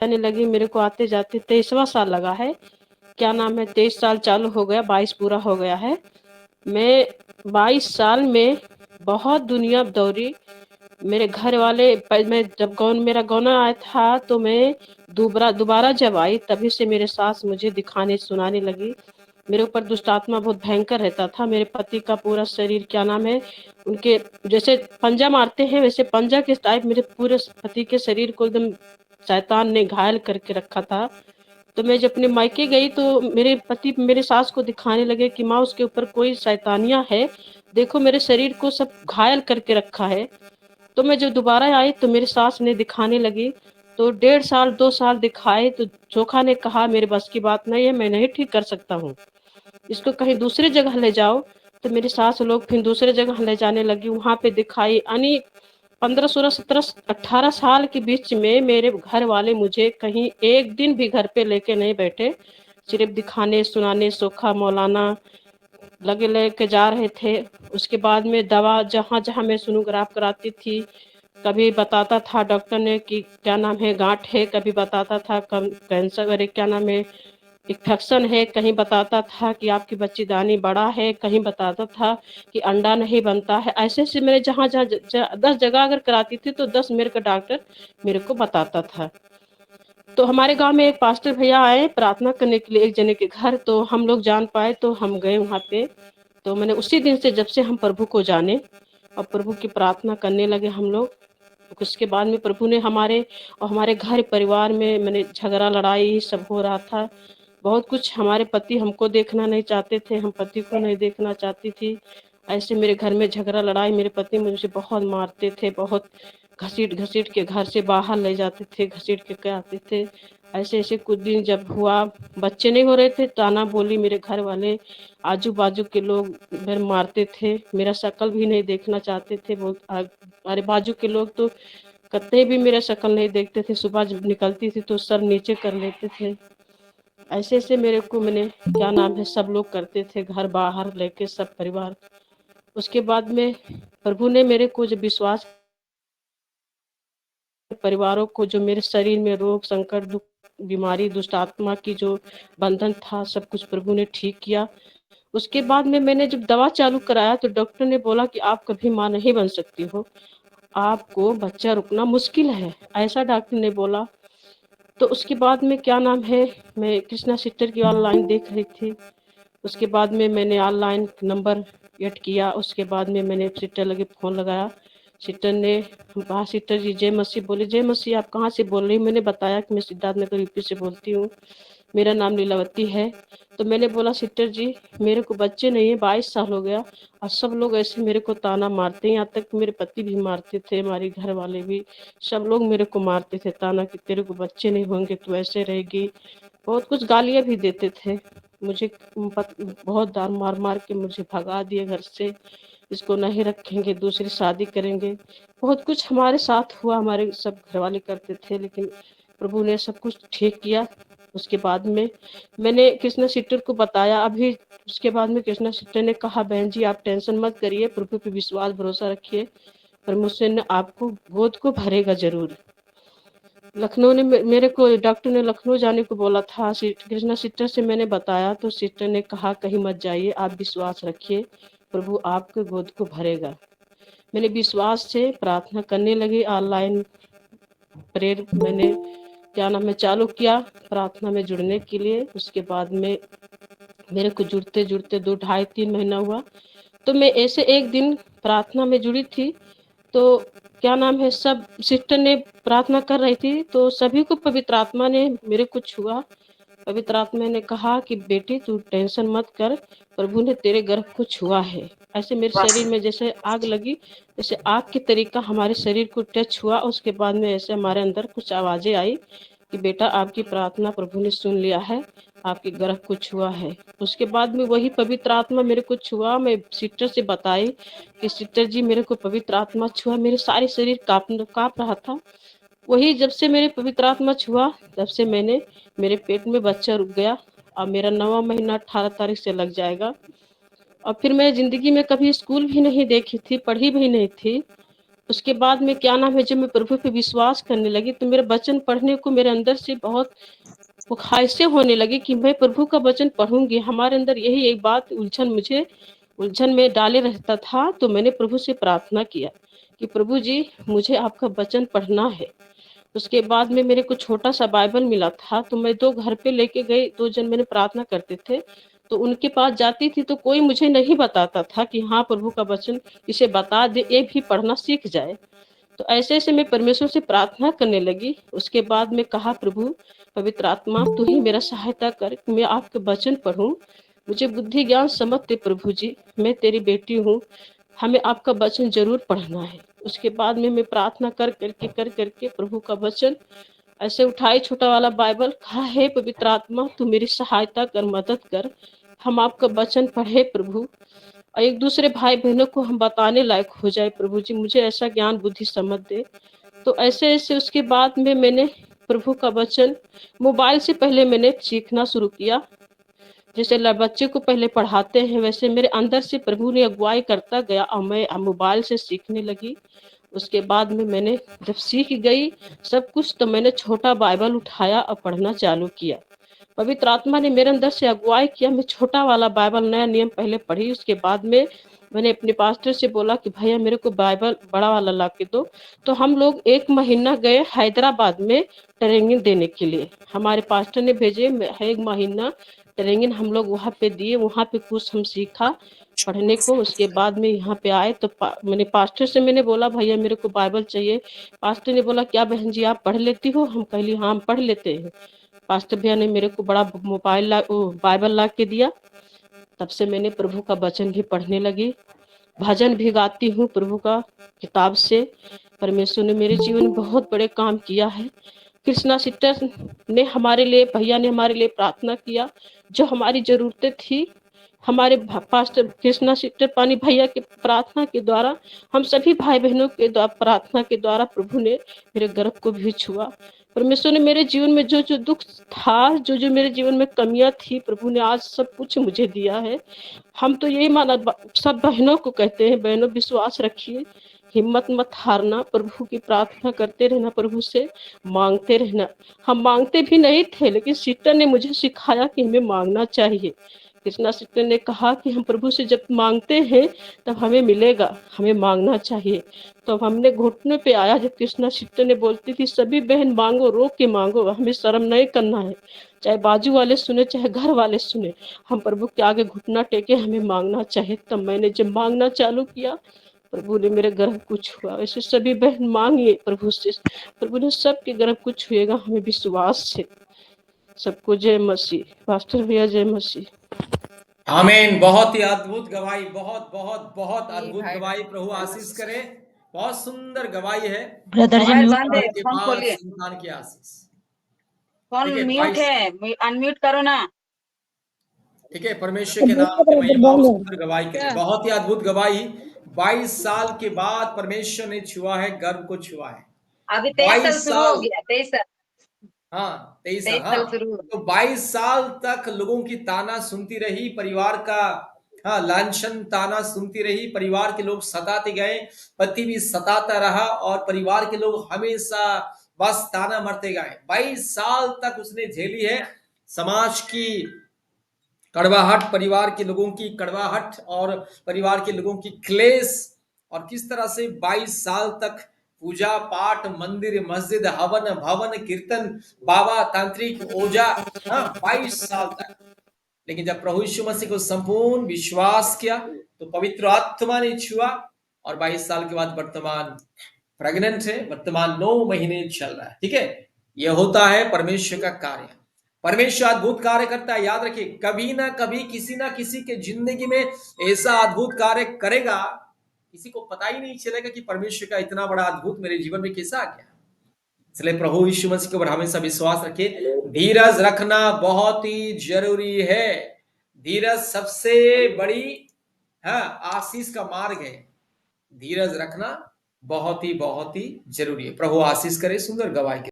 आने लगी, मेरे को आते-जाते 23वाँ साल लगा है। क्या नाम है, 23 साल चालू हो गया, 22 पूरा हो गया है। मैं 22 साल में बहुत दुनिया दौड़ी। मेरे घर वाले मैं जब मेरा गौना आया था तो मैं दोबारा जब आई तभी से मेरे सास मुझे दिखाने सुनाने लगी। मेरे ऊपर दुष्ट आत्मा बहुत भयंकर रहता था। मेरे पति का पूरा शरीर क्या नाम है, उनके जैसे पंजा मारते हैं वैसे पंजा के टाइप मेरे पूरे पति के शरीर को एकदम शैतान ने घायल करके रखा था। तो मैं जब अपने मायके गई तो मेरे पति मेरे सास को दिखाने लगे कि माँ उसके ऊपर कोई शैतानियाँ है, देखो मेरे शरीर को सब घायल करके रखा है। तो मैं जब दोबारा आई तो मेरी सास ने दिखाने लगी, तो 1.5 साल 2 साल दिखाए तो चोखा ने कहा मेरे बस की बात नहीं है, मैं नहीं ठीक कर सकता हूँ। इसको कहीं दूसरी जगह ले जाओ। तो मेरी सास लोग फिर दूसरे जगह ले जाने लगी, वहाँ पे दिखाई। यानी 15, 16, 17, 18 साल के बीच में मेरे घर वाले मुझे कहीं एक दिन भी घर पे लेके नहीं बैठे। सिर्फ दिखाने, सुनाने, सोखा मौलाना लगे लेके जा रहे थे। उसके बाद में दवा जहाँ-जहाँ मैं सोनोग्राफ कराती थी, कभी बताता था डॉक्टर ने कि क्या नाम है गाँठ है, कभी बताता था कम कैंसर अरे क्या नाम है इन्फेक्शन है, कहीं बताता था कि आपकी बच्चेदानी बड़ा है, कहीं बताता था कि अंडा नहीं बनता है। ऐसे-ऐसे मैंने जहाँ-जहाँ 10 जगह अगर कराती थी तो 10 मेरे को डॉक्टर मेरे को बताता था। तो हमारे गाँव में एक पास्टर भैया आए प्रार्थना करने के लिए एक जने के घर, तो हम लोग जान पाए तो हम गए वहाँ पे। तो मैंने उसी दिन से जब से हम प्रभु को जाने और प्रभु की प्रार्थना करने लगे हम लोग, उसके बाद में प्रभु ने हमारे घर परिवार में मैंने झगड़ा लड़ाई सब हो रहा था। बहुत कुछ हमारे पति हमको देखना नहीं चाहते थे, हम पति को नहीं देखना चाहती थी। ऐसे मेरे घर में झगड़ा लड़ाई, मेरे पति मुझे बहुत मारते थे, बहुत घसीट-घसीट के घर से बाहर ले जाते थे, घसीट के आते थे। ऐसे-ऐसे कुछ दिन जब हुआ, बच्चे नहीं हो रहे थे, ताना बोली मेरे घर वाले, आजू-बाजू के लोग मेरे मारते थे, मेरा शक्ल भी नहीं देखना चाहते थे। अरे बाजू के लोग तो कतई भी मेरा शक्ल नहीं देखते थे, सुबह जब निकलती थी तो सर नीचे कर लेते थे। ऐसे-ऐसे मेरे को मैंने क्या नाम है सब लोग करते थे, घर बाहर लेके सब परिवार। उसके बाद में प्रभु ने मेरे को जो विश्वास परिवारों को जो मेरे शरीर में रोग, संकट, दुःख, बीमारी, दुष्ट आत्मा की जो बंधन था, सब कुछ प्रभु ने ठीक किया। उसके बाद में मैंने जब दवा चालू कराया तो डॉक्टर ने बोला कि आप कभी माँ नहीं बन सकती हो, आपको बच्चा रुकना मुश्किल है, ऐसा डॉक्टर ने बोला। तो उसके बाद में क्या नाम है, मैं कृष्णा सिस्टर की ऑनलाइन देख रही थी। उसके बाद में मैंने ऑनलाइन नंबर ऐड किया, उसके बाद में मैंने सिस्टर लगे फ़ोन लगाया। सिस्टर ने कहा सिस्टर जी जय मसीह, बोले जय मसीह आप कहाँ से बोल रही हैं? मैंने बताया कि मैं सिद्धार्थनगर यूपी से बोलती हूँ, मेरा नाम लीलावती है। तो मैंने बोला सिस्टर जी मेरे को बच्चे नहीं है, 22 साल हो गया और सब लोग ऐसे मेरे को ताना मारते हैं, यहाँ तक मेरे पति भी मारते थे, हमारे घर वाले भी, सब लोग मेरे को मारते थे ताना कि तेरे को बच्चे नहीं होंगे, तू ऐसे रहेगी। बहुत कुछ गालियाँ भी देते थे। मुझे बहुत दार मार-मार के मुझे भगा दिए घर से, इसको नहीं रखेंगे, दूसरी शादी करेंगे। बहुत कुछ हमारे साथ हुआ, हमारे सब घरवाले करते थे, लेकिन प्रभु ने सब कुछ ठीक किया। उसके बाद में मैंने कृष्णा सिस्टर को बताया अभी, उसके बाद में कृष्णा सिस्टर ने कहा बहन जी आप टेंशन मत करिए, प्रभु पे विश्वास भरोसा रखिए, परमेश्वर ने आपको गोद को भरेगा ज़रूर। लखनऊ ने मेरे को डॉक्टर ने लखनऊ जाने को बोला था। कृष्णा सिस्टर से मैंने बताया तो सिस्टर ने कहा कहीं मत जाइए, आप विश्वास रखिए, प्रभु आपके गोद को भरेगा। मैंने विश्वास से प्रार्थना करने लगी, ऑनलाइन प्रेयर मैंने क्या नाम है चालू किया प्रार्थना में जुड़ने के लिए। उसके बाद में मेरे को जुड़ते-जुड़ते 2 ढाई 3 महीना हुआ। तो मैं ऐसे एक दिन प्रार्थना में जुड़ी थी, तो क्या नाम है सब सिस्टर ने प्रार्थना कर रही थी, तो सभी को पवित्र आत्मा ने मेरे को छुआ। पवित्र आत्मा ने कहा कि बेटी तू टेंशन मत कर, प्रभु ने तेरे गर्भ को छुआ है। ऐसे मेरे शरीर में जैसे आग लगी, जैसे आग के तरीका हमारे शरीर को टच हुआ। उसके बाद में ऐसे हमारे अंदर कुछ आवाज़ें आई कि बेटा आपकी प्रार्थना प्रभु ने सुन लिया है, आपके गर्भ को छुआ है। उसके बाद में वही पवित्र आत्मा मेरे को छुआ, मैं सिस्टर से बताई कि सिस्टर जी मेरे को पवित्र आत्मा छुआ, मेरे सारे शरीर काँप रहा था। वही जब से मेरे पवित्र आत्मा छुआ, तब से मेरे पेट में बच्चा रुक गया। अब मेरा 9वाँ महीना 18 तारीख से लग जाएगा। और फिर मैं ज़िंदगी में कभी स्कूल भी नहीं देखी थी, पढ़ी भी नहीं थी। उसके बाद में क्या नाम है, जब मैं प्रभु पे विश्वास करने लगी तो मेरा वचन पढ़ने को मेरे अंदर से बहुत वो ख्वाहिशें होने लगी कि मैं प्रभु का वचन पढ़ूंगी। हमारे अंदर यही एक बात मुझे उलझन में डाले रहता था। तो मैंने प्रभु से प्रार्थना किया कि प्रभु जी, मुझे आपका वचन पढ़ना है। उसके बाद में मेरे को छोटा सा बाइबल मिला था, तो मैं 2 घर पे लेके गई। 2 जन मैंने प्रार्थना करते थे, तो उनके पास जाती थी तो कोई मुझे नहीं बताता था कि हाँ, प्रभु का वचन इसे बता दे, ये भी पढ़ना सीख जाए। तो ऐसे-ऐसे मैं परमेश्वर से प्रार्थना करने लगी। उसके बाद में कहा, प्रभु पवित्र आत्मा, तू ही मेरा सहायता कर कि मैं आपके वचन पढ़ूँ। मुझे बुद्धि ज्ञान समझ दे प्रभु जी, मैं तेरी बेटी हूँ, हमें आपका वचन ज़रूर पढ़ना है। उसके बाद में मैं प्रार्थना कर करके प्रभु का वचन ऐसे उठाई, छोटा वाला बाइबल, कहा, हे पवित्र आत्मा, तू मेरी सहायता कर, मदद कर, हम आपका वचन पढ़े प्रभु, और एक दूसरे भाई बहनों को हम बताने लायक हो जाए प्रभु जी, मुझे ऐसा ज्ञान बुद्धि समझ दे। तो ऐसे-ऐसे उसके बाद में मैंने प्रभु का वचन मोबाइल से पहले मैंने सीखना शुरू किया। जैसे बच्चे को पहले पढ़ाते हैं, वैसे मेरे अंदर से प्रभु ने अगुवाई करता गया और मैं मोबाइल से सीखने लगी। उसके बाद में मैंने जब सीख गई सब कुछ, तो मैंने छोटा बाइबल उठाया और पढ़ना चालू किया। पवित्र आत्मा ने मेरे अंदर से अगुवाई किया। मैं छोटा वाला बाइबल नया नियम पहले पढ़ी। उसके बाद में मैंने अपने पास्टर से बोला कि भैया मेरे को बाइबल बड़ा वाला ला के दो। तो हम लोग 1 महीना गए हैदराबाद में ट्रेनिंग देने के लिए। हमारे पास्टर ने भेजे, 1 महीना ट्रेनिंग हम लोग वहाँ पे दिए। वहाँ पे कुछ हम सीखा पढ़ने को। उसके बाद में यहाँ पे आए तो मैंने पास्टर से मैंने बोला, भैया मेरे को बाइबल चाहिए। पास्टर ने बोला, क्या बहन जी आप पढ़ लेती हो? हम कहली, हाँ हम पढ़ लेते हैं। पास्टर भैया ने मेरे को बड़ा बाइबल ला के दिया। तब से मैंने प्रभु का वचन भी पढ़ने लगी। भजन भी गाती हूँ प्रभु का किताब से। परमेश्वर ने मेरे जीवन में बहुत बड़े काम किया है। कृष्णा सिस्टर ने हमारे लिए, भैया ने हमारे लिए प्रार्थना किया। जो हमारी ज़रूरतें थी, हमारे पास्टर कृष्णा सिस्टर पानी भैया के प्रार्थना के द्वारा, हम सभी भाई बहनों के द्वारा प्रार्थना के द्वारा प्रभु ने मेरे गर्भ को भी छुआ। परमेश्वर ने मेरे जीवन में जो जो दुख था, जो जो मेरे जीवन में कमियां थी, प्रभु ने आज सब कुछ मुझे दिया है। हम तो यही माना सब बहनों को कहते हैं, बहनों विश्वास रखिए, हिम्मत मत हारना, प्रभु की प्रार्थना करते रहना, प्रभु से मांगते रहना। हम मांगते भी नहीं थे, लेकिन सिस्टर ने मुझे सिखाया कि हमें मांगना चाहिए। कृष्णा सिस्टर ने कहा कि हम प्रभु से जब मांगते हैं तब हमें मिलेगा, हमें मांगना चाहिए। तो हमने घुटने पे आया। जब कृष्णा सिस्टर ने बोलती थी, सभी बहन मांगो, रो के मांगो, हमें शर्म नहीं करना है, चाहे बाजू वाले सुने चाहे घर वाले सुने, हम प्रभु के आगे घुटना टेके, हमें मांगना चाहिए। तब मैंने जब मांगना चालू किया, प्रभु ने मेरे गर्भ को छुआ। वैसे सभी बहन मांगिए प्रभु से, प्रभु ने सबके गर्भ को छुएगा, हमें विश्वास है। सबको जय मसीह। पास्टर भैया जय मसीह। आमीन। बहुत ही अद्भुत गवाही, बहुत बहुत बहुत जी अद्भुत भाई गवाही। प्रभु आशीष करे। बहुत सुंदर गवाही है। ब्रदर जी मोबाइल म्यूट बंद संतान है, के फोन बाद खोलिए। संतान की आशीष। फोन ठीक है म्यूट 22। है, अनम्यूट करो ना। ठीक है, परमेश्वर के नाम की महिमा और सुंदर गवाही के लिए क्या? बहुत ही अद्भुत गवाही। 22 साल के बाद परमेश्वर ने छुआ है, गर्भ को छुआ है। अभी 23 साल 22 शुरू हो साल। गया, 23 साल, हाँ 23 साल। 23 साल हाँ, शुरू हो तो 22 साल तक लोगों की ताना सुनती रही, परिवार का हाँ लांछन ताना सुनती रही, परिवार के लोग सताते गए, पति भी सताता रहा और परिवार के लोग हमेशा बस ताना मरते गए। 22 साल तक उसने झेली है समाज की कड़वाहट, परिवार के लोगों की कड़वाहट और परिवार के लोगों की क्लेश। और किस तरह से 22 साल तक पूजा पाठ, मंदिर मस्जिद, हवन भवन, कीर्तन, बाबा तांत्रिक ओझा, हाँ 22 साल तक। लेकिन जब प्रभु यीशु मसीह को संपूर्ण विश्वास किया तो पवित्र आत्मा ने छुआ और 22 साल के बाद वर्तमान प्रेग्नेंट है, वर्तमान 9 महीने चल रहा है। ठीक है, यह होता है परमेश्वर का कार्य। परमेश्वर अद्भुत कार्य करता है। याद रखिए, कभी ना कभी किसी ना किसी के जिंदगी में ऐसा अद्भुत कार्य करेगा, किसी को पता ही नहीं चलेगा कि परमेश्वर का इतना बड़ा अद्भुत मेरे जीवन में कैसा आ गया। इसलिए प्रभु यीशु मसीह के ऊपर हमेशा विश्वास रखिए। धीरज रखना बहुत ही जरूरी है। धीरज सबसे बड़ी आशीष का मार्ग है। धीरज रखना बहुत ही जरूरी है। प्रभु आशीष करे। सुंदर गवाही के